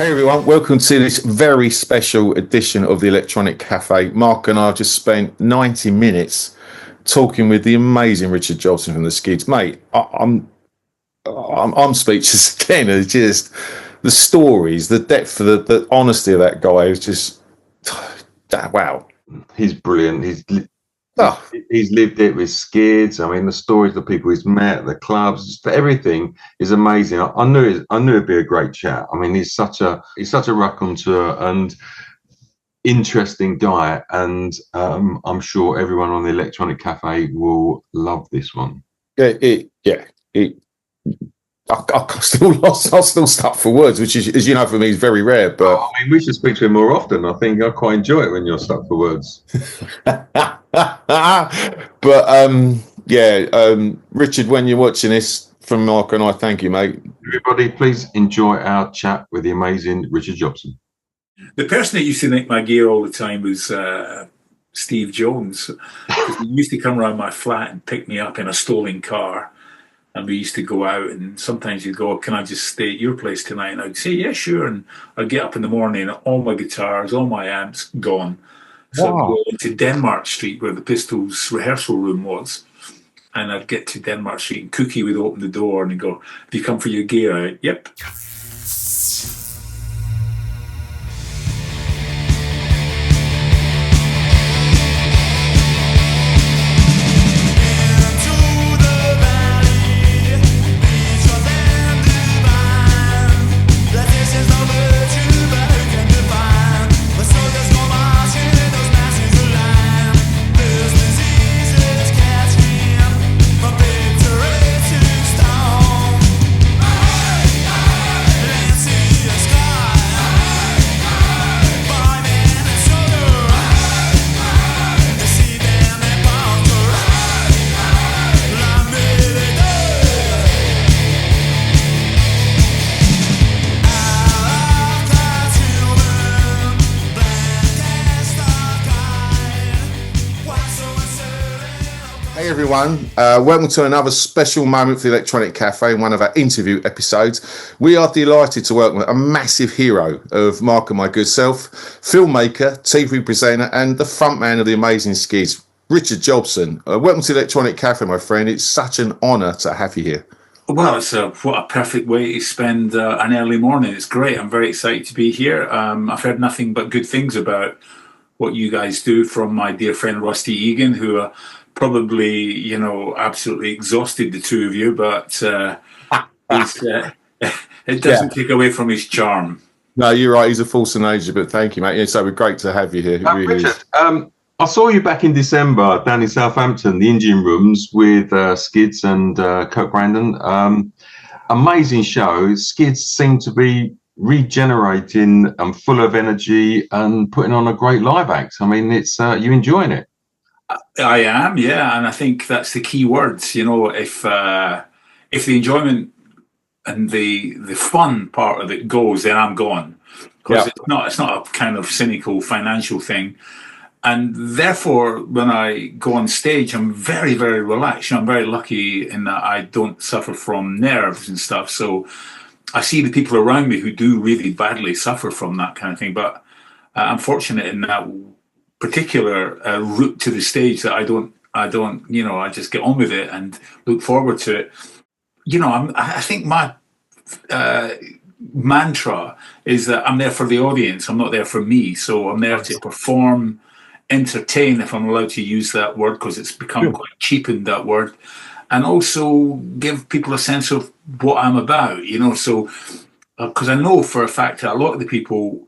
Hey everyone, welcome to this very special edition of the Electronic Cafe. Mark and I have just spent 90 minutes talking with the amazing Richard Jobson from the Skids. Mate, I'm speechless again. It's just the stories, the depth, the honesty of that guy is just wow. He's brilliant. He's lived it with Skids. I mean, the stories, the people he's met, the clubs, just everything is amazing. I knew it'd be a great chat. I mean, he's such a raconteur and interesting guy, and I'm sure everyone on the Electronic Cafe will love this one. I'm still stuck for words, which is, as you know, for me is very rare. But I mean, we should speak to him more often. I think I quite enjoy it when you're stuck for words. Richard, when you're watching this, from Mark and I, thank you, mate. Everybody, please enjoy our chat with the amazing Richard Jobson. The person that used to nick my gear all the time was Steve Jones. He used to come around my flat and pick me up in a stolen car. And we used to go out, and sometimes he'd go, "Can I just stay at your place tonight?" And I'd say, "Yeah, sure." And I'd get up in the morning, and all my guitars, all my amps gone. So I'd go into Denmark Street, where the Pistols rehearsal room was. And I'd get to Denmark Street, and Cookie would open the door and he'd go, "Have you come for your gear?" "Yep." Hey everyone, welcome to another special moment for the Electronic Cafe in one of our interview episodes. We are delighted to welcome a massive hero of Mark and my good self, filmmaker, TV presenter and the frontman of the amazing Skids, Richard Jobson. Welcome to the Electronic Cafe, my friend. It's such an honour to have you here. Well, what a perfect way to spend an early morning. It's great. I'm very excited to be here. I've heard nothing but good things about what you guys do from my dear friend Rusty Egan, who probably, absolutely exhausted the two of you, but it doesn't take away from his charm. No, you're right. He's a force of nature, but thank you, mate. It's so great to have you here. Richard, I saw you back in December down in Southampton, the engine rooms with Skids and Kirk Brandon. Amazing show. Skids seem to be regenerating and full of energy and putting on a great live act. I mean, it's you enjoying it? I am, yeah, and I think that's the key words. If the enjoyment and the fun part of it goes, then I'm gone, because it's not a kind of cynical financial thing. And therefore, when I go on stage, I'm very, very relaxed. I'm very lucky in that I don't suffer from nerves and stuff. So I see the people around me who do really badly suffer from that kind of thing. But I'm fortunate in that particular route to the stage that I don't, I just get on with it and look forward to it. I think my mantra is that I'm there for the audience. I'm not there for me. So I'm there to perform, entertain, if I'm allowed to use that word, because it's become quite cheapened, that word, and also give people a sense of what I'm about, so because I know for a fact that a lot of the people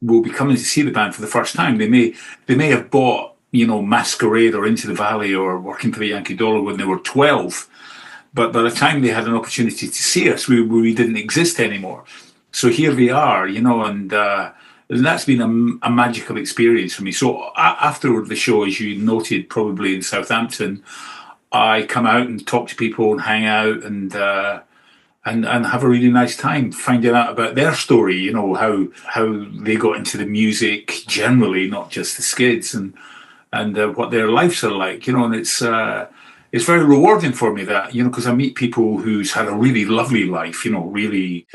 will be coming to see the band for the first time. They may have bought, Masquerade or Into the Valley or Working for the Yankee Dollar when they were 12, but by the time they had an opportunity to see us, we didn't exist anymore. So here we are, and that's been a magical experience for me. So after the show, as you noted, probably in Southampton, I come out and talk to people and hang out and have a really nice time finding out about their story, how they got into the music generally, not just the Skids, and what their lives are like, and it's very rewarding for me that, because I meet people who's had a really lovely life, really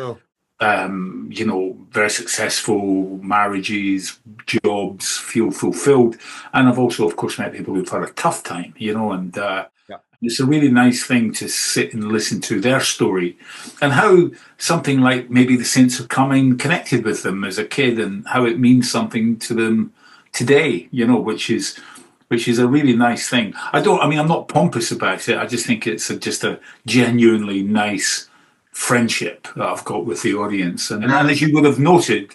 very successful marriages, jobs, feel fulfilled. And I've also, of course, met people who've had a tough time, and it's a really nice thing to sit and listen to their story and how something like maybe the Saints of Coming connected with them as a kid and how it means something to them today, which is a really nice thing. I'm not pompous about it. I just think it's just a genuinely nice friendship that I've got with the audience. And as you would have noted,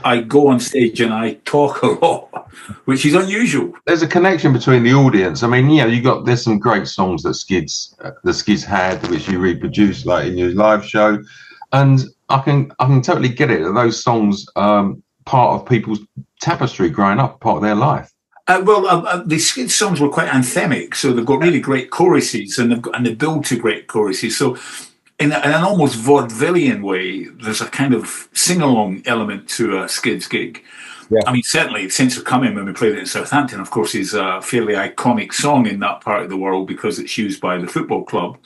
I go on stage and I talk a lot, which is unusual. There's a connection between the audience. I mean, there's some great songs that the Skids had, which you reproduced like in your live show. And I can totally get it. Those songs, part of people's tapestry growing up, part of their life. The Skids songs were quite anthemic, so they've got really great choruses, and they build to great choruses. So, in an almost vaudevillian way, there's a kind of sing-along element to a Skids gig. Yeah. I mean, certainly, Saints of Coming, when we played it in Southampton, of course, is a fairly iconic song in that part of the world because it's used by the football club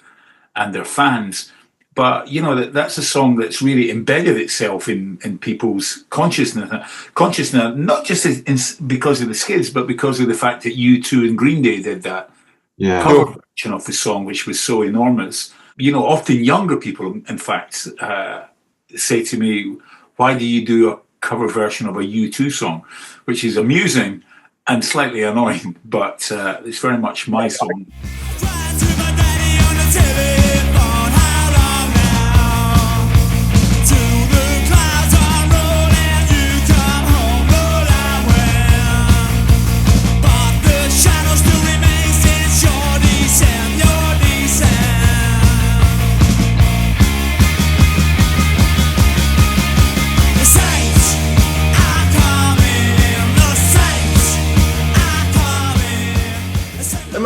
and their fans. But, that's a song that's really embedded itself in people's consciousness, not just because of the Skids, but because of the fact that U2 and Green Day did that cover version of the song, which was so enormous. Often younger people, in fact, say to me, why do you do a cover version of a U2 song? Which is amusing and slightly annoying, but it's very much my song.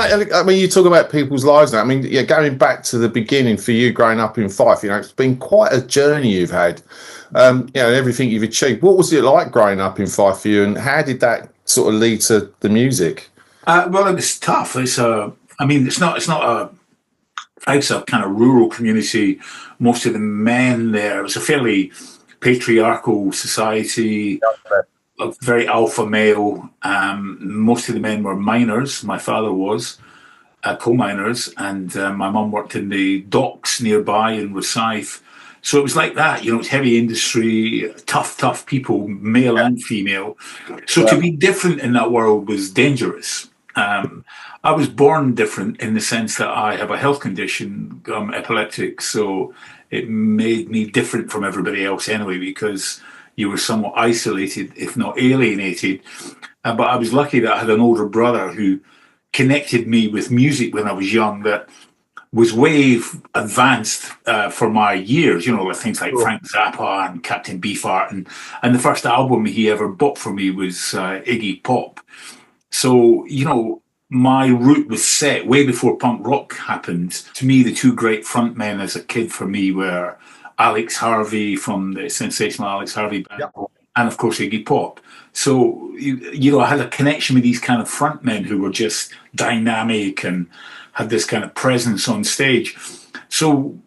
I mean, you talk about people's lives now. I mean, going back to the beginning for you growing up in Fife, it's been quite a journey you've had. Everything you've achieved. What was it like growing up in Fife for you, and how did that sort of lead to the music? It was tough. It's not a kind of rural community. Most of the men there, it was a fairly patriarchal society. Very alpha male. Most of the men were miners. My father was coal miners, and my mum worked in the docks nearby in Rosyth. So it was like that, it's heavy industry, tough people, male and female. So to be different in that world was dangerous. I was born different in the sense that I have a health condition, I'm epileptic, so it made me different from everybody else anyway, because you were somewhat isolated, if not alienated. But I was lucky that I had an older brother who connected me with music when I was young that was way advanced for my years, like things like Frank Zappa and Captain Beefheart. And the first album he ever bought for me was Iggy Pop. So, my route was set way before punk rock happened. To me, the two great frontmen as a kid for me were Alex Harvey from the sensational Alex Harvey band, and of course Iggy Pop. So I had a connection with these kind of frontmen who were just dynamic and had this kind of presence on stage. So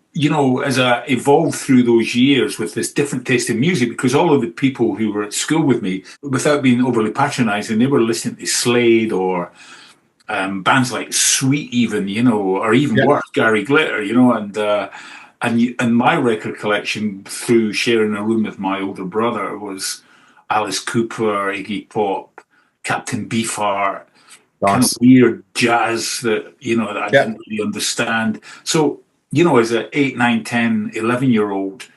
as I evolved through those years with this different taste in music, because all of the people who were at school with me, without being overly patronising, they were listening to Slade or bands like Sweet, even or even worse, Gary Glitter, And my record collection, through sharing a room with my older brother, was Alice Cooper, Iggy Pop, Captain Beefheart, kind of weird jazz that, that I didn't really understand. So, as an 8, 9, 10, 11-year-old,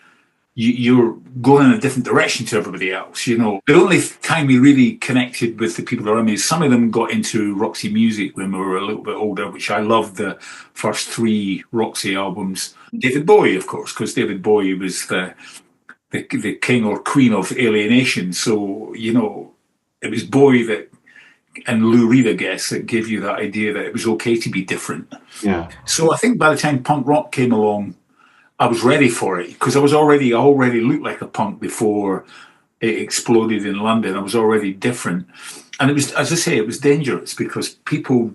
you're going in a different direction to everybody else, The only time we really connected with the people around me is some of them got into Roxy Music when we were a little bit older, which I loved the first 3 Roxy albums. David Bowie, of course, because David Bowie was the king or queen of alienation. So, it was Bowie and Lou Reed, I guess, that gave you that idea that it was okay to be different. Yeah. So I think by the time punk rock came along, I was ready for it because I already looked like a punk before it exploded in London. I was already different. And it was, as I say, it was dangerous because people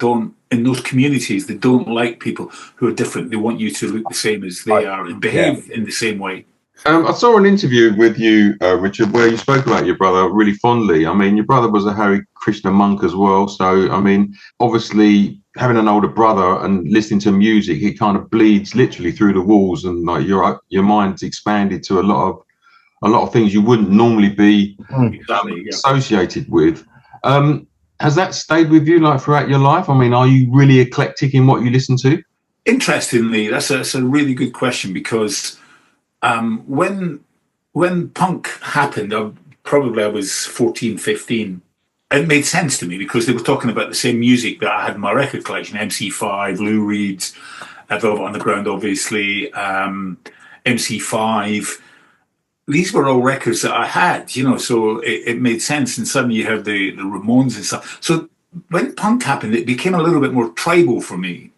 in those communities, they don't like people who are different. They want you to look the same as they are and behave in the same way. I saw an interview with you, Richard, where you spoke about your brother really fondly. I mean, your brother was a Hare Krishna monk as well. So, I mean, obviously having an older brother and listening to music, it kind of bleeds literally through the walls, and like your mind's expanded to a lot of things you wouldn't normally be associated with. Has that stayed with you like throughout your life? I mean, are you really eclectic in what you listen to? Interestingly, that's a really good question, because when punk happened, I was 14, 15. It made sense to me because they were talking about the same music that I had in my record collection: MC5, Lou Reed's, Velvet Underground, obviously, MC5. These were all records that I had, so it made sense. And suddenly you heard the Ramones and stuff. So when punk happened, it became a little bit more tribal for me.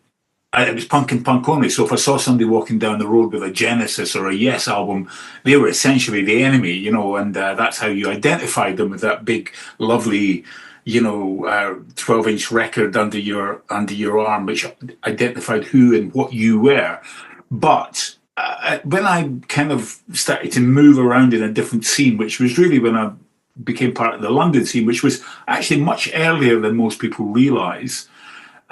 It was punk and punk only. So if I saw somebody walking down the road with a Genesis or a Yes album, they were essentially the enemy, and that's how you identified them, with that big, lovely, 12-inch record under your arm, which identified who and what you were. But when I kind of started to move around in a different scene, which was really when I became part of the London scene, which was actually much earlier than most people realise.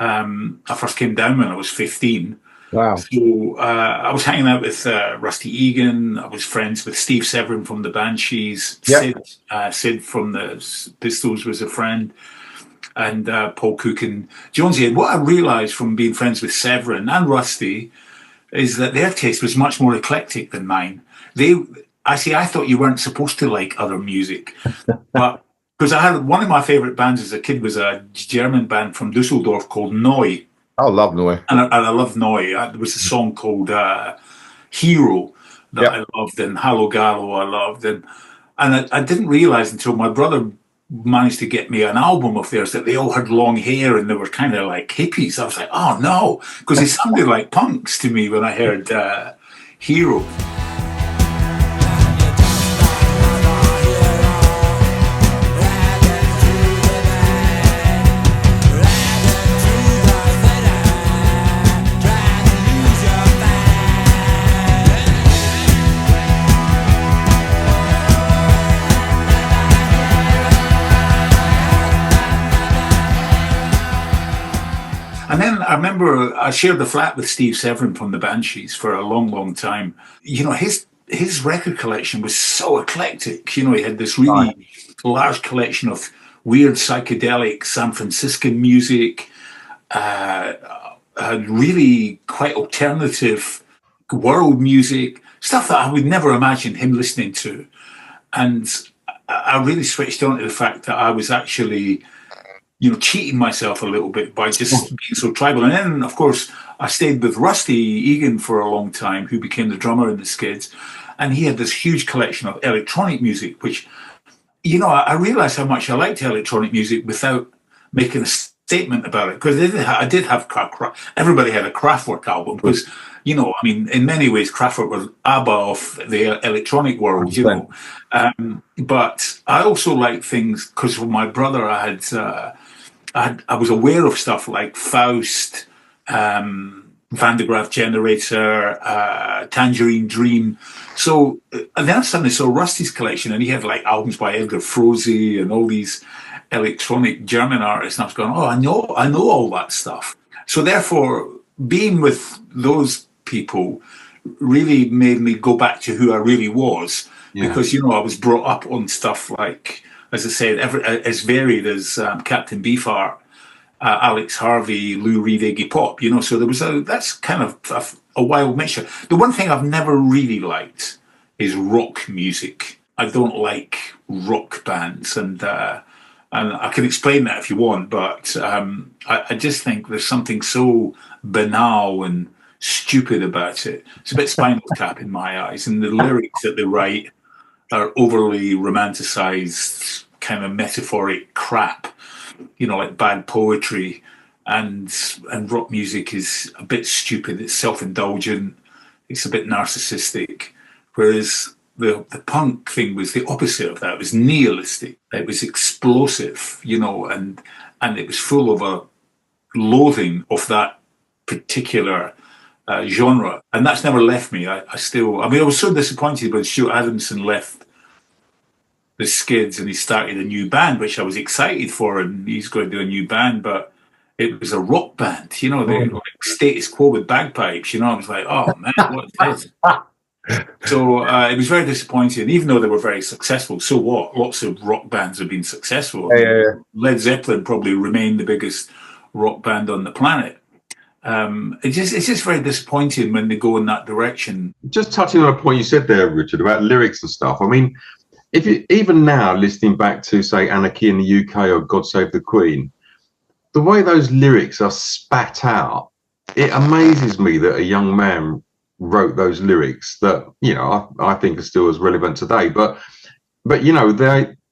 I first came down when I was 15. Wow. So I was hanging out with Rusty Egan. I was friends with Steve Severin from the Banshees. Yep. Sid from the Pistols was a friend. And Paul Cook and Jonesy. And what I realised from being friends with Severin and Rusty is that their taste was much more eclectic than mine. I thought you weren't supposed to like other music. But because I had one of my favourite bands as a kid was a German band from Dusseldorf called Neu. I love Neu. And I love Neu. There was a song called Hero that I loved, and Hallo Gallo I loved. And I didn't realise until my brother managed to get me an album of theirs that they all had long hair and they were kind of like hippies. I was like, oh no, because they sounded like punks to me when I heard Hero. And then I remember I shared the flat with Steve Severin from the Banshees for a long, long time. His record collection was so eclectic. He had this really large collection of weird psychedelic San Franciscan music, really quite alternative world music, stuff that I would never imagine him listening to. And I really switched on to the fact that I was actually cheating myself a little bit by just being so tribal. And then, of course, I stayed with Rusty Egan for a long time, who became the drummer in the Skids. And he had this huge collection of electronic music, which, I realized how much I liked electronic music without making a statement about it. Because I did have, everybody had a Kraftwerk album, because, in many ways, Kraftwerk was ABBA of the electronic world, but I also liked things, because with my brother, I was aware of stuff like Faust, Van de Graaff Generator, Tangerine Dream. So, and then I suddenly saw Rusty's collection, and he had like albums by Edgar Froese and all these electronic German artists. And I was going, oh, I know all that stuff. So therefore, being with those people really made me go back to who I really was, because, I was brought up on stuff like, as I said, as varied as Captain Beefheart, Alex Harvey, Lou Reed, Iggy Pop, so that's kind of a wild mixture. The one thing I've never really liked is rock music. I don't like rock bands, and I can explain that if you want, but I just think there's something so banal and stupid about it. It's a bit Spinal Tap in my eyes, and the lyrics that they write are overly romanticized, kind of metaphoric crap, like bad poetry, and rock music is a bit stupid. It's self-indulgent. It's a bit narcissistic. Whereas the punk thing was the opposite of that. It was nihilistic. It was explosive, and it was full of a loathing of that particular genre, and that's never left me. I was so disappointed when Stuart Adamson left the Skids and he started a new band, which I was excited for, and he's going to do a new band, but it was a rock band, they like Status Quo with bagpipes, I was like, oh man, what's this? So it was very disappointing, even though they were very successful. So what? Lots of rock bands have been successful. Led Zeppelin probably remained the biggest rock band on the planet. It's just very disappointing when they go in that direction. Just touching on a point you said there, Richard, about lyrics and stuff. I mean, if you even now listening back to, say, Anarchy in the UK or God Save the Queen, the way those lyrics are spat out, it amazes me that a young man wrote those lyrics that, I think are still as relevant today. But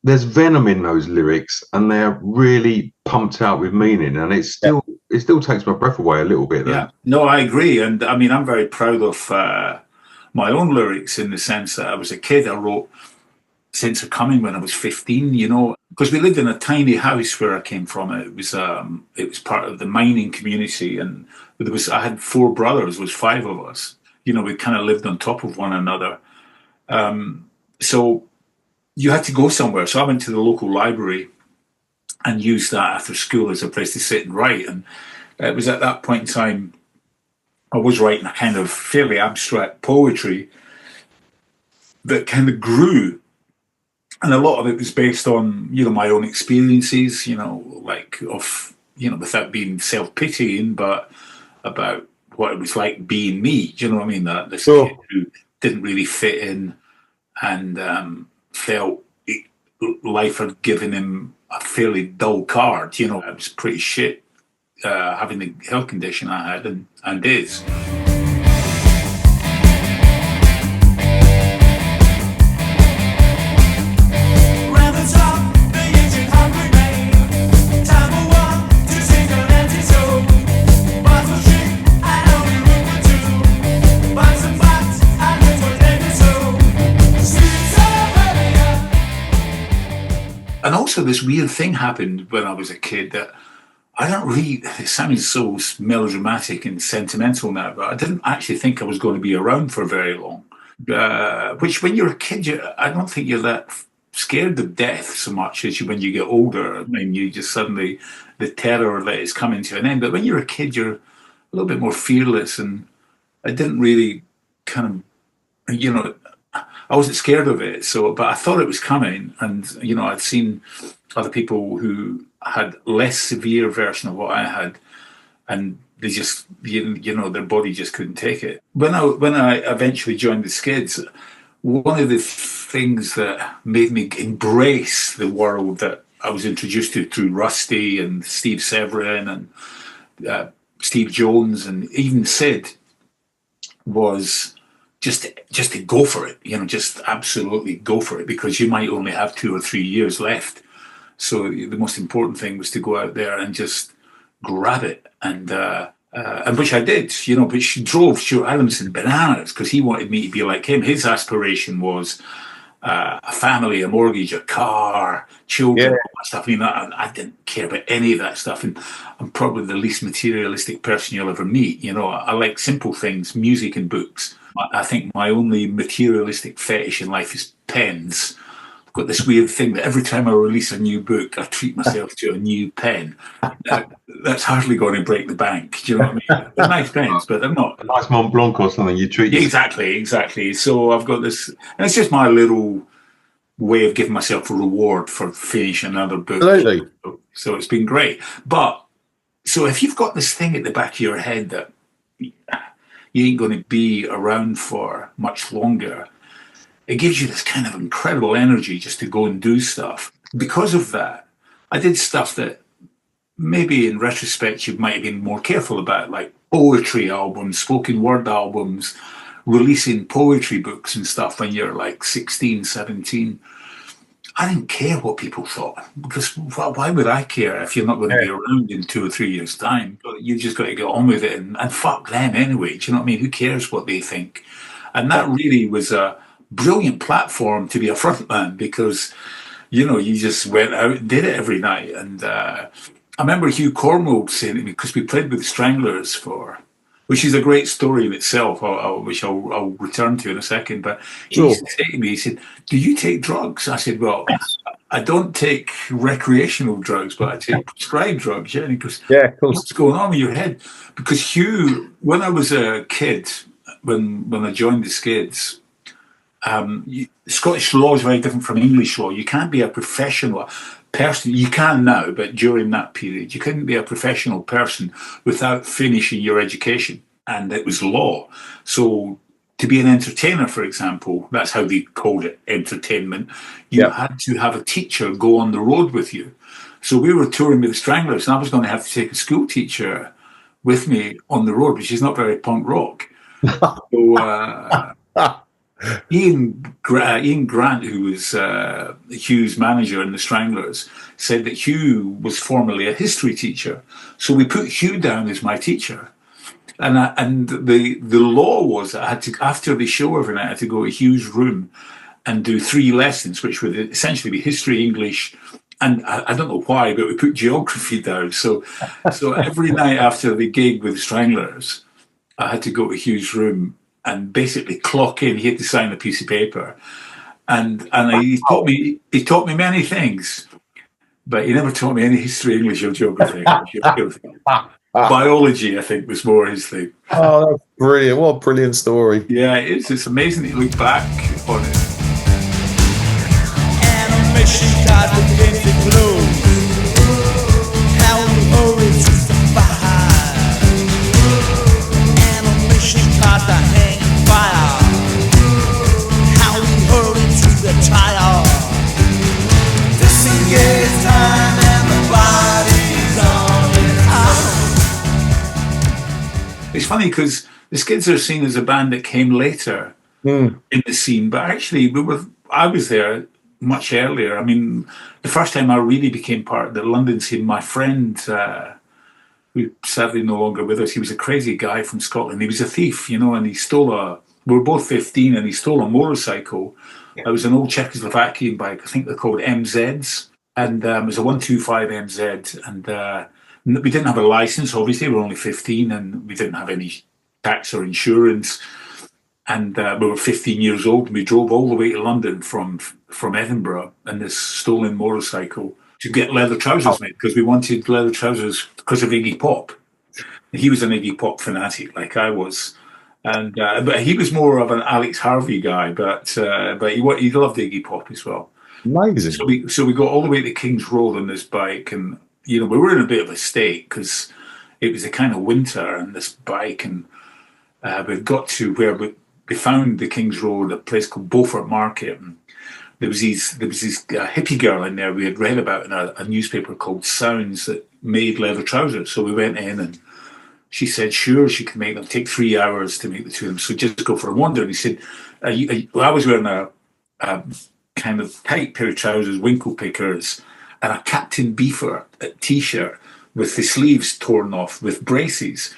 there's venom in those lyrics, and they're really pumped out with meaning, and it still takes my breath away a little bit. Yeah, no, I agree, and I mean, I'm very proud of my own lyrics in the sense that I was a kid. I wrote Sense of Coming when I was 15, because we lived in a tiny house where I came from. It was part of the mining community, and I had 4 brothers. There was 5 of us. We kind of lived on top of one another. So you had to go somewhere. So I went to the local library and used that after school as a place to sit and write. And it was at that point in time I was writing a kind of fairly abstract poetry that kind of grew. And a lot of it was based on, my own experiences, without being self-pitying, but about what it was like being me. Do you know what I mean? That this kid who didn't really fit in and felt life had given him a fairly dull card. It was pretty shit having the health condition I had and is. And also this weird thing happened when I was a kid that it sounds so melodramatic and sentimental now, but I didn't actually think I was going to be around for very long. Which when you're a kid, I don't think you're that scared of death so much as when you get older. I mean, you just suddenly, the terror that is coming to an end. But when you're a kid, you're a little bit more fearless, and I didn't really kind of, I wasn't scared of it, but I thought it was coming, and I'd seen other people who had less severe version of what I had, and they just, their body just couldn't take it. When I eventually joined the Skids, one of the things that made me embrace the world that I was introduced to through Rusty and Steve Severin and Steve Jones and even Sid was just to go for it, just absolutely go for it, because you might only have 2 or 3 years left. So the most important thing was to go out there and just grab it, and which I did, which drove Stuart Adamson bananas, because he wanted me to be like him. His aspiration was a family, a mortgage, a car, children, all that stuff. I didn't care about any of that stuff, and I'm probably the least materialistic person you'll ever meet. I like simple things, music and books. I think my only materialistic fetish in life is pens. I've got this weird thing that every time I release a new book, I treat myself to a new pen. That's hardly going to break the bank. Do you know what I mean? They're nice pens, but they're not. A nice Mont Blanc or something you treat yourself. Exactly. So I've got this, and it's just my little way of giving myself a reward for finishing another book. Absolutely. So it's been great. But so if you've got this thing at the back of your head that you ain't going to be around for much longer, it gives you this kind of incredible energy just to go and do stuff. Because of that, I did stuff that maybe in retrospect you might have been more careful about, like poetry albums, spoken word albums, releasing poetry books and stuff when you're like 16, 17. I didn't care what people thought, because why would I care if you're not going to be around in 2 or 3 years' time? You just got to get on with it and fuck them anyway. Do you know what I mean? Who cares what they think? And that really was a brilliant platform to be a frontman, because, you just went out and did it every night. And I remember Hugh Cornwell saying to me, because we played with the Stranglers for which is a great story in itself, which I'll return to in a second. But he used to say to me, he said, "Do you take drugs?" I said, "Well, I don't take recreational drugs, but I take prescribed drugs." Yeah, and he goes, Yeah, of course. "What's going on with your head?" Because Hugh, when I was a kid, when I joined the Skids, Scottish law is very different from English law. You can't be a professional person. You can now, but during that period, you couldn't be a professional person without finishing your education, and it was law. So to be an entertainer, for example, that's how they called it, entertainment. You had to have a teacher go on the road with you. So we were touring with the Stranglers, and I was going to have to take a school teacher with me on the road, which is not very punk rock. So Ian Grant, who was Hugh's manager in the Stranglers, said that Hugh was formerly a history teacher. So we put Hugh down as my teacher. And the law was that I had to, after the show every night, I had to go to Hugh's room and do 3 lessons, which would essentially be history, English, and I don't know why, but we put geography down. So every night after the gig with the Stranglers, I had to go to Hugh's room and basically clock in. He had to sign a piece of paper, and he taught me many things, but he never taught me any history, English, or geography. Biology, I think, was more his thing. Oh, that's brilliant! What a brilliant story. Yeah, it is. It's amazing to look back on it. Animation cars begin to glow. How we hurry to survive. Animation cars that hang fire. How we hurry to the tire. Disengage time and the body's on its own. It's funny because the Skids are seen as a band that came later in the scene, but actually I was there much earlier. I mean, the first time I really became part of the London scene, my friend, who sadly no longer with us, he was a crazy guy from Scotland. He was a thief, and he stole we were both 15, and he stole a motorcycle. It was an old Czechoslovakian bike. I think they're called MZs. And it was a 125 MZ. And we didn't have a license, obviously. We were only 15, and we didn't have any tax or insurance. And we were 15 years old, and we drove all the way to London from Edinburgh in this stolen motorcycle to get leather trousers made, because we wanted leather trousers because of Iggy Pop. He was an Iggy Pop fanatic, like I was. And but he was more of an Alex Harvey guy, but he loved Iggy Pop as well. Amazing. So we got all the way to King's Road on this bike, and we were in a bit of a state because it was a kind of winter, and this bike, and we got to where we found the King's Road, a place called Beaufort Market, and there was this hippie girl in there we had read about in a newspaper called Sounds that made leather trousers. So we went in, and she said, sure, she could make them. Take 3 hours to make the 2 of them. So just go for a wander. And he said, I was wearing a kind of tight pair of trousers, winkle pickers, and a Captain Beefheart T-shirt with the sleeves torn off with braces.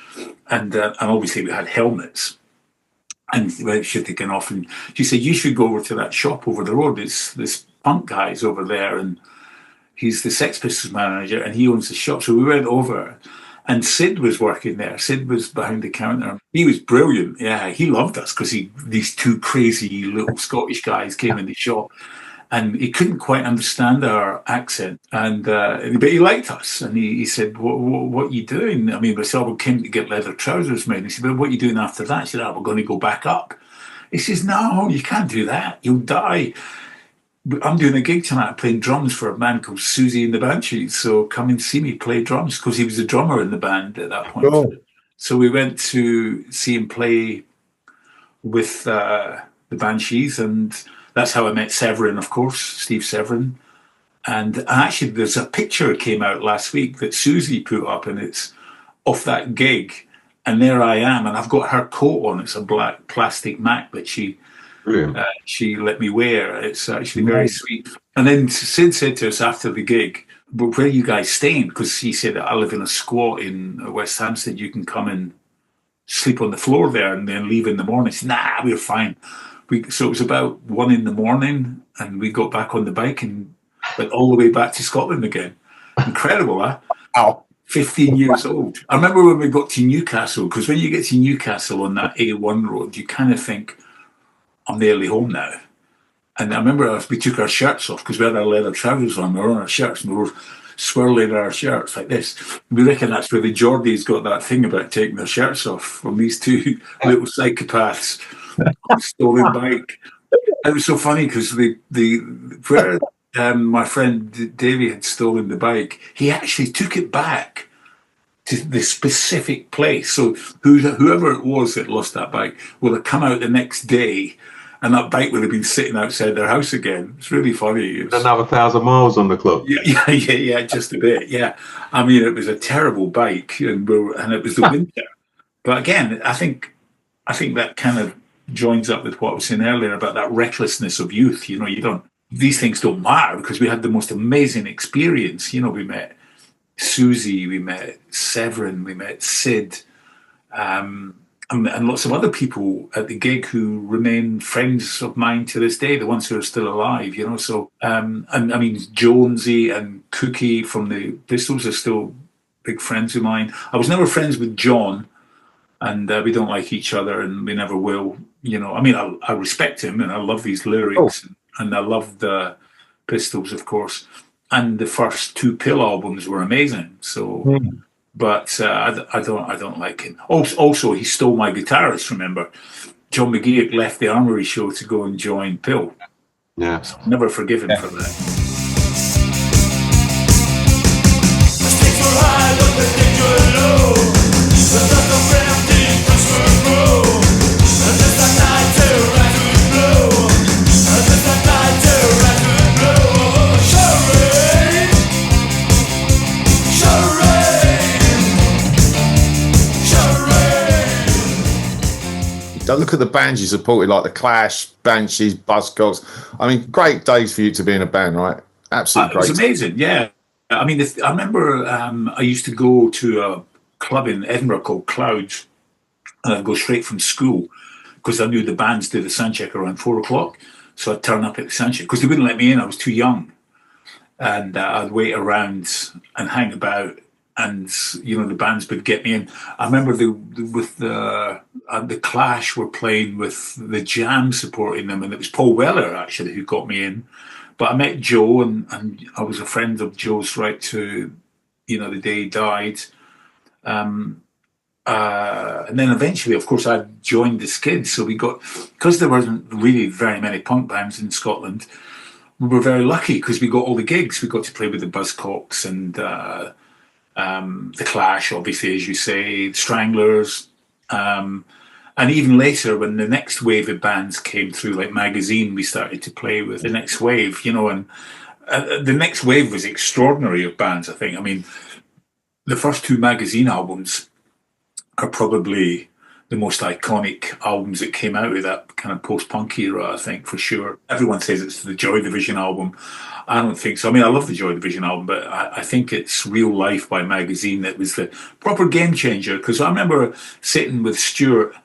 And obviously we had helmets. And we should have taken off. And she said, you should go over to that shop over the road. It's this punk guy's over there, and he's the Sex Pistols manager, and he owns the shop. So we went over, and Sid was working there. Sid was behind the counter. He was brilliant. Yeah, he loved us because these 2 crazy little Scottish guys came in the shop, and he couldn't quite understand our accent. But he liked us, and he said, what are you doing? I mean, we said, we came to get leather trousers made. He said, well, what are you doing after that? I said, we're going to go back up. He says, no, you can't do that. You'll die. I'm doing a gig tonight playing drums for a band called Susie and the Banshees. So come and see me play drums, because he was a drummer in the band at that point. Oh. So we went to see him play with the Banshees, and that's how I met Severin, of course, Steve Severin. And actually, there's a picture that came out last week that Susie put up, and it's off that gig. And there I am, and I've got her coat on. It's a black plastic Mac that she let me wear. It's actually very sweet. And then Sid said to us after the gig, but where are you guys staying? Because he said, I live in a squat in West Hampstead. You can come and sleep on the floor there and then leave in the morning. I said, nah, we're fine. So it was about 1 a.m, and we got back on the bike and went all the way back to Scotland again. Incredible, huh? Wow. 15 years old. I remember when we got to Newcastle, because when you get to Newcastle on that A1 road, you kind of think, I'm nearly home now. And I remember we took our shirts off because we had our leather trousers on. We were on our shirts and we were swirling our shirts like this. We reckon that's where the Geordies got that thing about taking their shirts off from these two little psychopaths on a stolen bike. It was so funny because where my friend Davey had stolen the bike, he actually took it back to the specific place. So whoever it was that lost that bike will have come out the next day, and that bike would have been sitting outside their house again. It's really funny. Another 1,000 miles on the clock. Yeah, just a bit. Yeah, I mean, it was a terrible bike, and it was the winter. But again, I think that kind of joins up with what I was saying earlier about that recklessness of youth. You know, these things don't matter because we had the most amazing experience. You know, we met Susie, we met Severin, we met Sid, and lots of other people at the gig who remain friends of mine to this day, the ones who are still alive, you know. So, and I mean, Jonesy and Cookie from the Pistols are still big friends of mine. I was never friends with John, and we don't like each other, and we never will, you know. I mean, I respect him, and I love his lyrics, and I love the Pistols, of course. And the first two Pill albums were amazing. So, but I don't like him. Also, he stole my guitarist. Remember, John McGeoch left the Armoury Show to go and join Pill. Yeah, so never forgive him for that. Look at the bands you supported, like the Clash, Banshees, Buzzcocks. I mean, great days for you to be in a band, right? Absolutely great. It was amazing, yeah. I mean, I remember I used to go to a club in Edinburgh called Clouds, and I'd go straight from school because I knew the bands did a sound check around 4 o'clock. So I'd turn up at the sound check because they wouldn't let me in. I was too young. And I'd wait around and hang about. And, you know, the bands would get me in. I remember the Clash were playing with the Jam supporting them, and it was Paul Weller, actually, who got me in. But I met Joe, and I was a friend of Joe's right to, you know, the day he died. And then eventually, of course, I joined the Skids. So because there wasn't really very many punk bands in Scotland, we were very lucky because we got all the gigs. We got to play with the Buzzcocks and the Clash, obviously, as you say, the Stranglers, and even later when the next wave of bands came through, like Magazine, we started to play with the next wave, you know, and the next wave was extraordinary of bands, I think. I mean, the first two Magazine albums are probably the most iconic albums that came out of that kind of post-punk era, I think, for sure. Everyone says it's the Joy Division album. I don't think so. I mean, I love the Joy Division album, but I think it's Real Life by Magazine that was the proper game changer. Because I remember sitting with Stuart,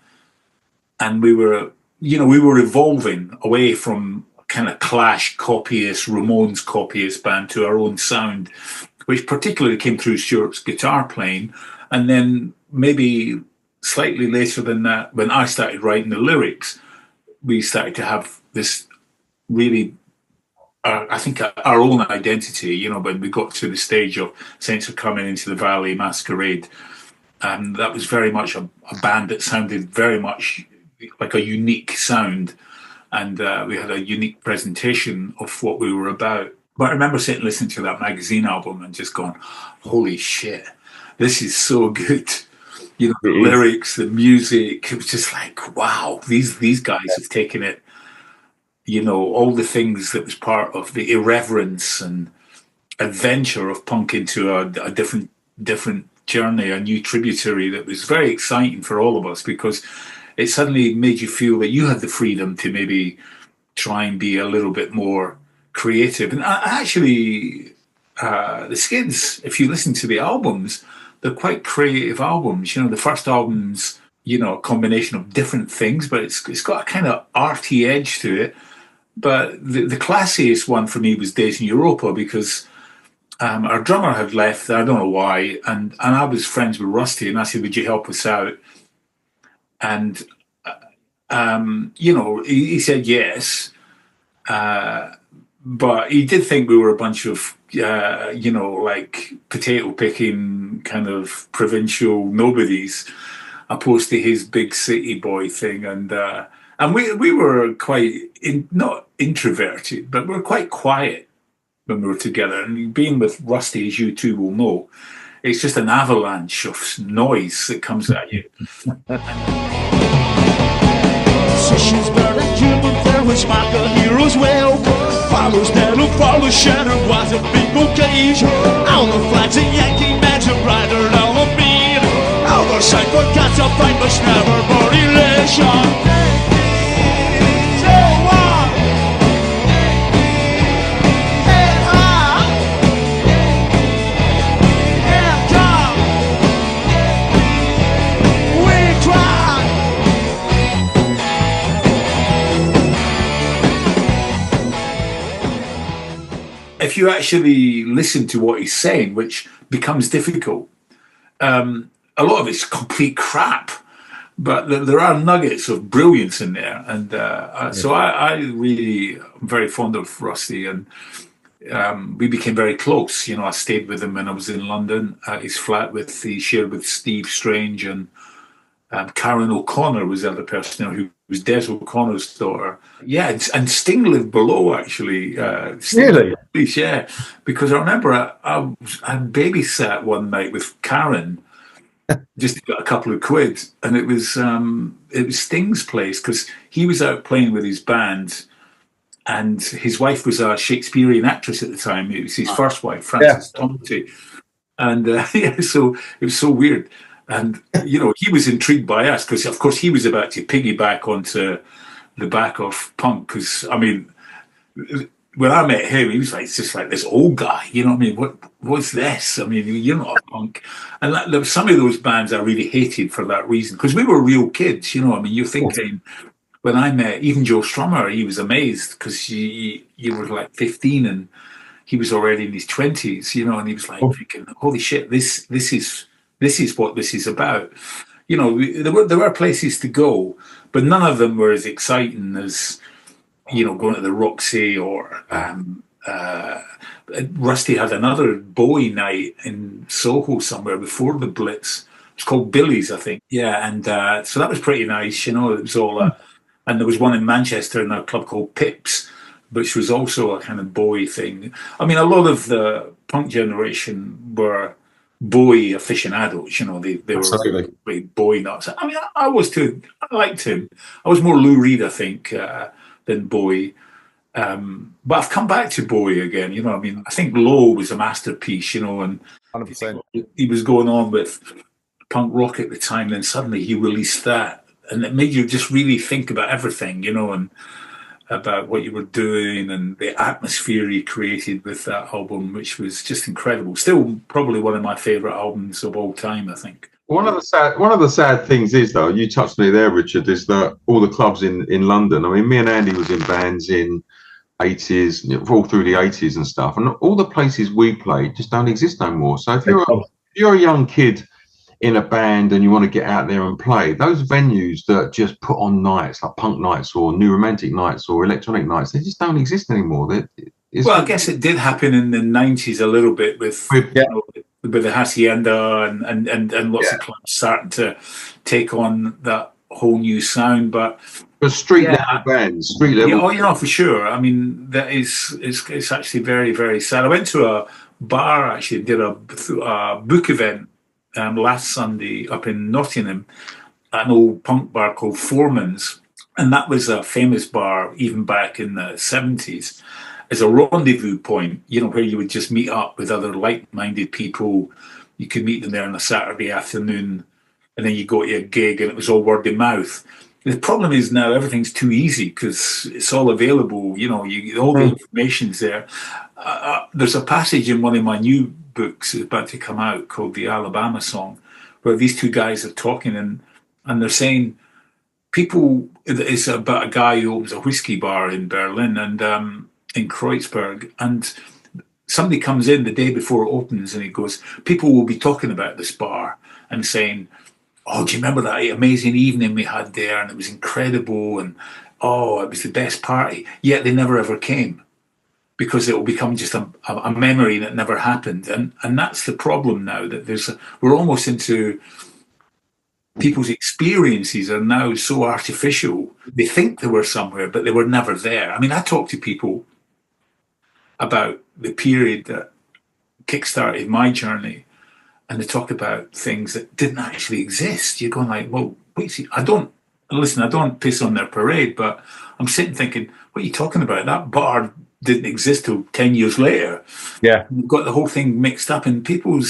and we were evolving away from kind of Clash copyist, Ramones copyist band to our own sound, which particularly came through Stuart's guitar playing. And then maybe slightly later than that, when I started writing the lyrics, we started to have this really, I think, our own identity, you know, when we got to the stage of Saints Are Coming Into the Valley, Masquerade. And that was very much a band that sounded very much like a unique sound. And we had a unique presentation of what we were about. But I remember sitting listening to that Magazine album and just going, holy shit, this is so good. You know, the lyrics, the music, it was just like, wow, these guys have taken it, you know, all the things that was part of the irreverence and adventure of punk into a different journey, a new tributary that was very exciting for all of us because it suddenly made you feel that you had the freedom to maybe try and be a little bit more creative. And actually, the Skids, if you listen to the albums, they're quite creative albums. You know, the first album's, you know, a combination of different things, but it's got a kind of arty edge to it. But the classiest one for me was Days in Europa because our drummer had left. I don't know why, and I was friends with Rusty, and I said, "Would you help us out?" And he said yes, but he did think we were a bunch of like potato picking kind of provincial nobodies, opposed to his big city boy thing, and we were quite not introverted, but we were quite quiet when we were together. And being with Rusty, as you two will know, it's just an avalanche of noise that comes at you. She's very human, there was my heroes well. Follows Nettle, follows Shatter, was a bingo cage. All the flags and Yankee magic rider down on me. All the cypher got to fight, but never more elation. If you actually listen to what he's saying, which becomes difficult, a lot of it's complete crap, but there are nuggets of brilliance in there. And so I really am very fond of Rusty, and we became very close. I stayed with him when I was in London at his flat he shared with Steve Strange, and Karen O'Connor was the other person who was Des O'Connor's daughter. Yeah, and Sting lived below, actually. Really? Yeah, because I remember I babysat one night with Karen, just to get a couple of quid, and it was Sting's place, because he was out playing with his band, and his wife was a Shakespearean actress at the time. It was his first wife, Frances Tomty. And so it was so weird. And, he was intrigued by us because, of course, he was about to piggyback onto the back of punk. Because, I mean, when I met him, he was like, it's just like this old guy. You know what I mean? What's this? I mean, you're not a punk. And there were some of those bands I really hated for that reason, because we were real kids. I mean, you're thinking, when I met even Joe Strummer, he was amazed because you were like 15 and he was already in his 20s, and he was like, thinking, holy shit, this is what this is about. There were places to go, but none of them were as exciting as, going to the Roxy or Rusty had another Bowie night in Soho somewhere before the Blitz. It's called Billy's, I think. Yeah, and so that was pretty nice. It was all and there was one in Manchester in a club called Pips, which was also a kind of Bowie thing. I mean, a lot of the punk generation were Bowie aficionados, they were really Bowie nuts. I mean, I was too. I liked him. I was more Lou Reed, I think, than Bowie. But I've come back to Bowie again. I mean, I think Low was a masterpiece, and 100%. He was going on with punk rock at the time. Then suddenly he released that, and it made you just really think about everything, and about what you were doing and the atmosphere he created with that album, which was just incredible. Still probably one of my favourite albums of all time, I think. One of the sad things is, though, you touched on it there, Richard, is that all the clubs in London, I mean, me and Andy was in bands in 80s, all through the 80s and stuff, and all the places we played just don't exist no more. So if you're a young kid in a band and you want to get out there and play, those venues that just put on nights like punk nights or new romantic nights or electronic nights, they just don't exist anymore. I guess it did happen in the 90s a little bit with the Hacienda and lots of clubs starting to take on that whole new sound. But street level bands, street level. For sure. I mean, it's actually very, very sad. I went to a bar, actually, did a book event last Sunday up in Nottingham, an old punk bar called Foreman's, and that was a famous bar even back in the 70s as a rendezvous point, where you would just meet up with other like-minded people. You could meet them there on a Saturday afternoon, and then you go to a gig, and it was all word of mouth. The problem is now everything's too easy because it's all available. All the information's there. There's a passage in one of my new books that's about to come out called The Alabama Song, where these two guys are talking, and they're saying it's about a guy who owns a whiskey bar in Berlin and in Kreuzberg, and somebody comes in the day before it opens and he goes, people will be talking about this bar and saying, oh, do you remember that amazing evening we had there? And it was incredible. And, oh, it was the best party. Yet they never ever came, because it will become just a memory that never happened. And that's the problem now, that we're almost into, people's experiences are now so artificial. They think they were somewhere, but they were never there. I mean, I talk to people about the period that kickstarted my journey, and they talk about things that didn't actually exist. You're going like, well, wait, I don't piss on their parade, but I'm sitting thinking, what are you talking about? That bar didn't exist till 10 years later. Yeah. You've got the whole thing mixed up, and people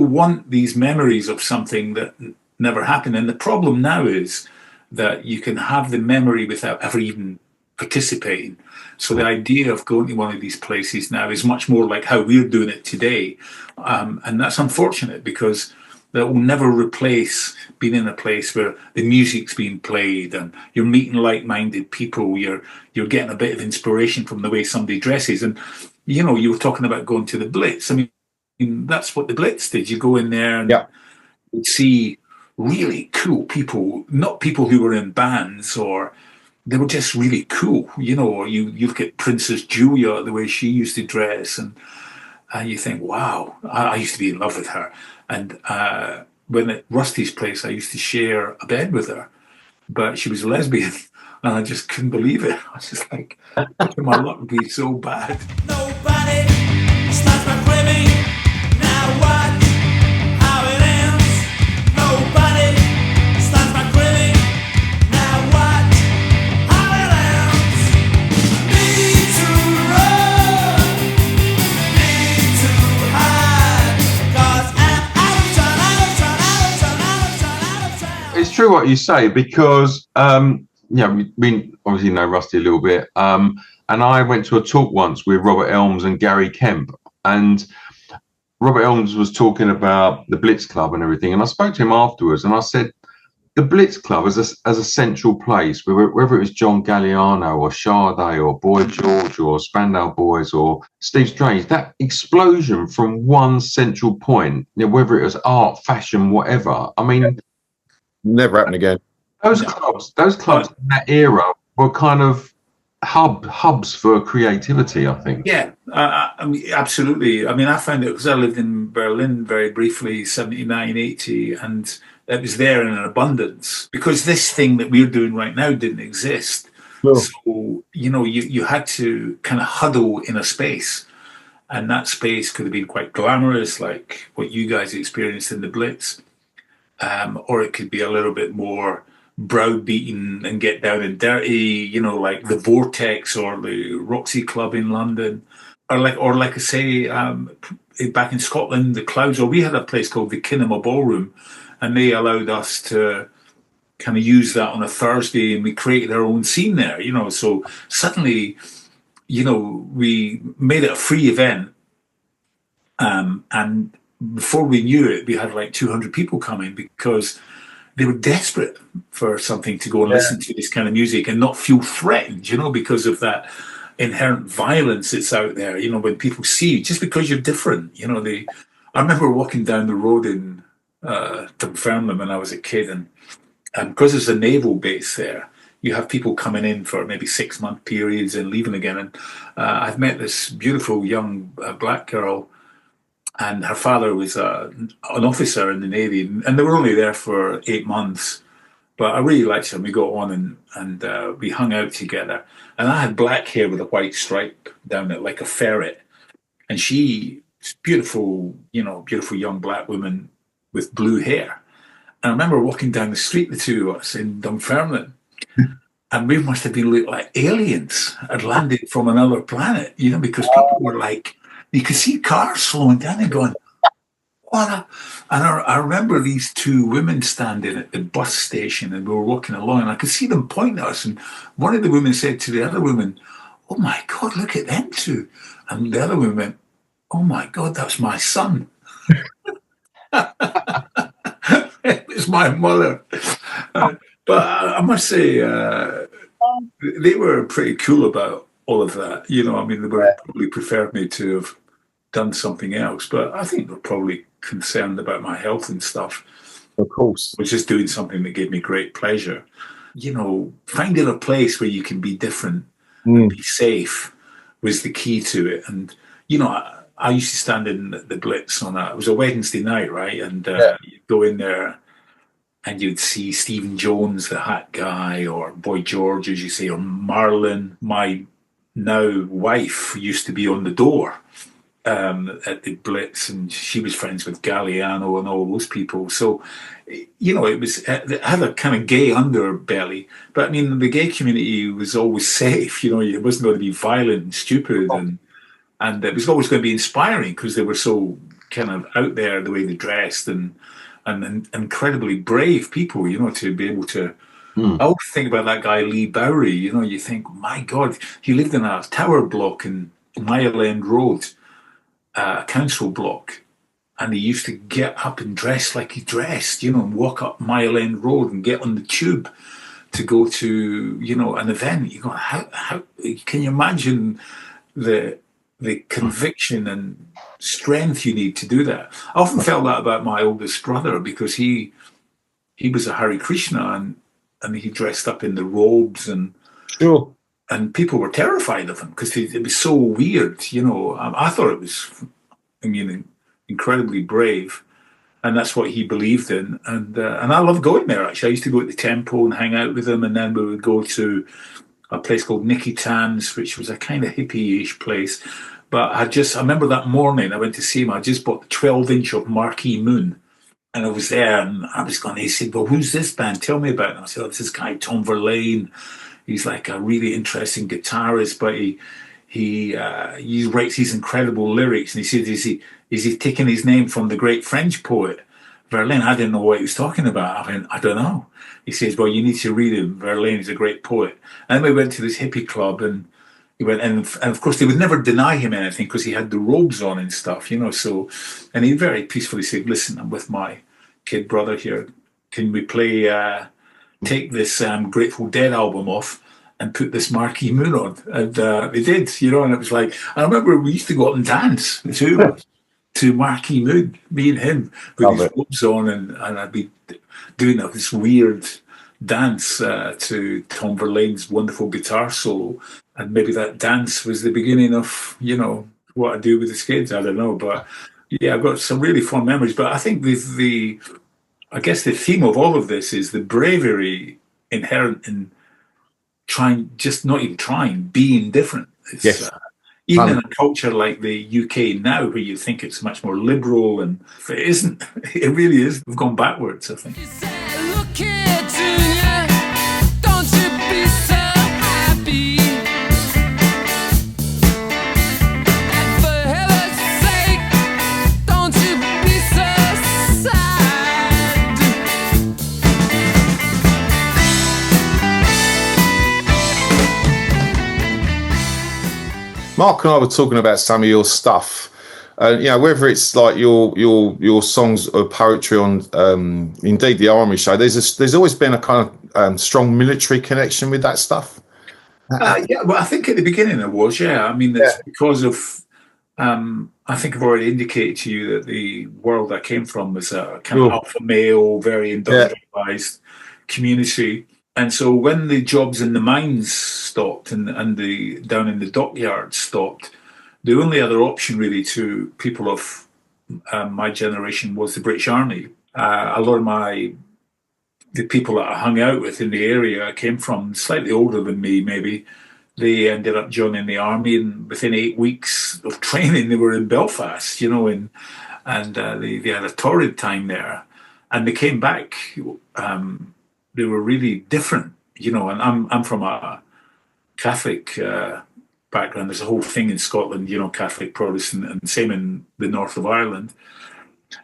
want these memories of something that never happened. And the problem now is that you can have the memory without ever even participating. So the idea of going to one of these places now is much more like how we're doing it today. And that's unfortunate, because that will never replace being in a place where the music's being played and you're meeting like-minded people. You're getting a bit of inspiration from the way somebody dresses. And, you know, you were talking about going to the Blitz. I mean, that's what the Blitz did. You go in there and you'd see really cool people, not people who were in bands, or they were just really cool, you know. Or you look at Princess Julia, the way she used to dress, and you think, wow, I used to be in love with her. And when at Rusty's place, I used to share a bed with her, but she was a lesbian, and I just couldn't believe it. I was just like, my luck would be so bad. Nobody starts my craving. Now watch how it ends. Nobody starts my craving. Now watch how it ends. Need to run, need to hide, 'cause I'm out of time. It's true what you say, because we obviously know Rusty a little bit, and I went to a talk once with Robert Elms and Gary Kemp, and Robert Elms was talking about the Blitz Club and everything, and I spoke to him afterwards, and I said, the Blitz Club as a central place, whether it was John Galliano or Sade or Boy George or Spandau Boys or Steve Strange, that explosion from one central point, you know, whether it was art, fashion, whatever, I mean, never happen again. Those clubs in that era were kind of hubs for creativity, I think. Yeah, I mean, absolutely. I mean, I found it because I lived in Berlin very briefly, 79, 80, and it was there in an abundance, because this thing that we're doing right now didn't exist. No. So, you know, you had to kind of huddle in a space, and that space could have been quite glamorous, like what you guys experienced in the Blitz, or it could be a little bit more browbeaten and get down and dirty, you know, like the Vortex or the Roxy Club in London, or like I say, back in Scotland, the Clouds, or we had a place called the Kinema Ballroom, and they allowed us to kind of use that on a Thursday, and we created our own scene there, you know. So suddenly, you know, we made it a free event, and before we knew it, we had like 200 people coming, because they were desperate for something to go and listen to this kind of music and not feel threatened, you know, because of that inherent violence that's out there, you know, when people see you, just because you're different, you know. I remember walking down the road in Dunfermline when I was a kid, and because there's a naval base there, you have people coming in for maybe 6-month periods and leaving again. And I've met this beautiful young black girl, and her father was an officer in the Navy, and they were only there for 8 months. But I really liked her, and we got on, and we hung out together. And I had black hair with a white stripe down it, like a ferret. And she, beautiful, you know, beautiful young black woman with blue hair. And I remember walking down the street, the two of us in Dunfermline, and we must have been looked like aliens had landed from another planet, you know, because people were like, you could see cars slowing down and going, what? And I remember these two women standing at the bus station, and we were walking along, and I could see them pointing at us. And one of the women said to the other woman, "Oh my God, look at them two." And the other woman went, "Oh my God, that's my son." It was my mother. But I must say, they were pretty cool about all of that. You know, I mean, they would probably preferred me to have done something else. But I think they're probably concerned about my health and stuff. Of course. I was just doing something that gave me great pleasure. Finding a place where you can be different and be safe was the key to it. And, I used to stand in the Blitz it was a Wednesday night, right? And you'd go in there and you'd see Stephen Jones, the hat guy, or Boy George, as you say, or Marlon. My now wife used to be on the door at the Blitz, and she was friends with Galliano and all those people. So, it had a kind of gay underbelly. But I mean, the gay community was always safe. It wasn't going to be violent and stupid, and it was always going to be inspiring because they were so kind of out there the way they dressed and incredibly brave people. To be able to. I always think about that guy Lee Bowery. You think, my God, he lived in a tower block in Mile End Road. Council block, and he used to get up and dress like he dressed, and walk up Mile End Road and get on the tube to go to, an event. How can you imagine the conviction and strength you need to do that? I often felt that about my oldest brother because he was a Hare Krishna and he dressed up in the robes and. Sure. And people were terrified of him because it was so weird, I thought it was, incredibly brave, and that's what he believed in. And I loved going there. Actually, I used to go to the temple and hang out with him, and then we would go to a place called Nicky Tan's, which was a kind of hippie-ish place. But I remember that morning I went to see him. I just bought the 12-inch of Marquee Moon. And I was there, and I was going. He said, "Well, who's this band? Tell me about it." And I said, "Oh, it's this guy Tom Verlaine. He's like a really interesting guitarist, but he writes these incredible lyrics." And he said, "Is he taking his name from the great French poet Verlaine?" I didn't know what he was talking about. I went, "I don't know." He says, "Well, you need to read him. Verlaine is a great poet." And then we went to this hippie club, and he went, and of course they would never deny him anything because he had the robes on and stuff, So, and he very peacefully said, "Listen, I'm with my kid brother here. Can we play? Take this Grateful Dead album off and put this Marquee Moon on." And they did, and it was like, I remember we used to go up and dance to Marquee Moon, me and him, with his robes on, and I'd be doing this weird dance to Tom Verlaine's wonderful guitar solo. And maybe that dance was the beginning of, what I do with the Skids. I don't know. But yeah, I've got some really fond memories. But I think I guess the theme of all of this is the bravery inherent in being different. It's, yes. Even in a culture like the UK now, where you think it's much more liberal, and it isn't. It really is. We've gone backwards, I think. Mark and I were talking about some of your stuff, whether it's like your songs or poetry on, indeed the Armory Show. There's always been a kind of strong military connection with that stuff. Yeah, well, I think at the beginning there was. Yeah, I mean, it's because of. I think I've already indicated to you that the world I came from was a kind of alpha male, very industrialized community. And so when the jobs in the mines stopped and the down in the dockyards stopped, the only other option really to people of my generation was the British Army. A lot of the people that I hung out with in the area I came from, slightly older than me maybe, they ended up joining the army, and within 8 weeks of training they were in Belfast, and they had a torrid time there. And they came back. They were really different, and I'm from a Catholic background. There's a whole thing in Scotland, Catholic, Protestant, and same in the north of Ireland.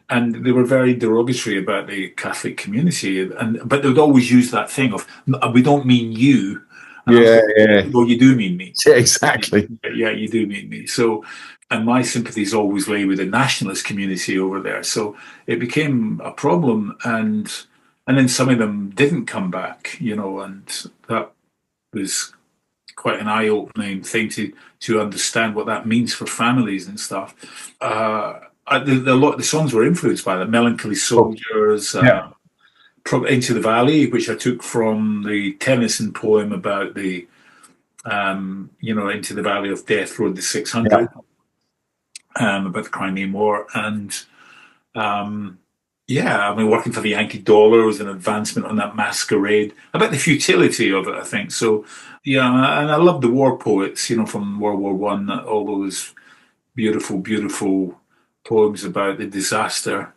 And they were very derogatory about the Catholic community, but they would always use that thing of, "We don't mean you." And well, you do mean me. Yeah, exactly. Yeah, you do mean me. So, and my sympathies always lay with the nationalist community over there. So it became a problem, and then some of them didn't come back, and that was quite an eye-opening thing to to understand what that means for families and stuff. The songs were influenced by that. Melancholy Soldiers, Into the Valley, which I took from the Tennyson poem about the, Into the Valley of Death, Road the 600, about the Crimean War. And, working for the Yankee dollar was an advancement on that masquerade, about the futility of it, I think. So, and I love the war poets, from World War One, all those beautiful, beautiful poems about the disaster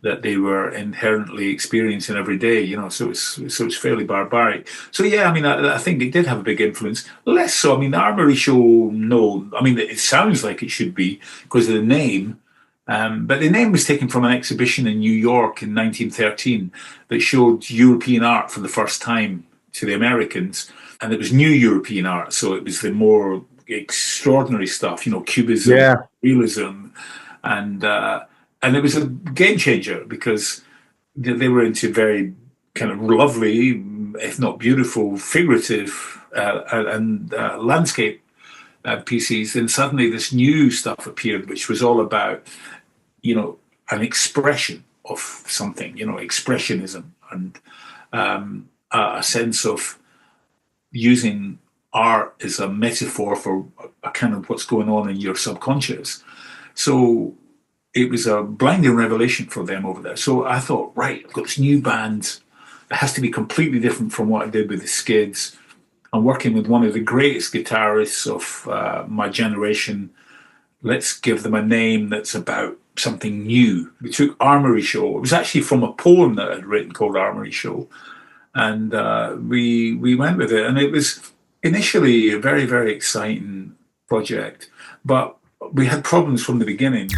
that they were inherently experiencing every day, so it's fairly barbaric. So I think it did have a big influence. Less so. The Armory Show, no. It sounds like it should be because of the name, but the name was taken from an exhibition in New York in 1913 that showed European art for the first time to the Americans, and it was new European art, so it was the more extraordinary stuff, Cubism, realism, and it was a game changer because they were into very kind of lovely, if not beautiful, figurative and landscape pieces. And suddenly this new stuff appeared, which was all about, an expression of something, expressionism, and a sense of using art as a metaphor for a kind of what's going on in your subconscious. So it was a blinding revelation for them over there. So I thought, right, I've got this new band. It has to be completely different from what I did with the Skids. I'm working with one of the greatest guitarists of my generation. Let's give them a name that's about something new. We took Armoury Show. It was actually from a poem that I'd written called Armoury Show. And we went with it. And it was initially a very, very exciting project. But we had problems from the beginning.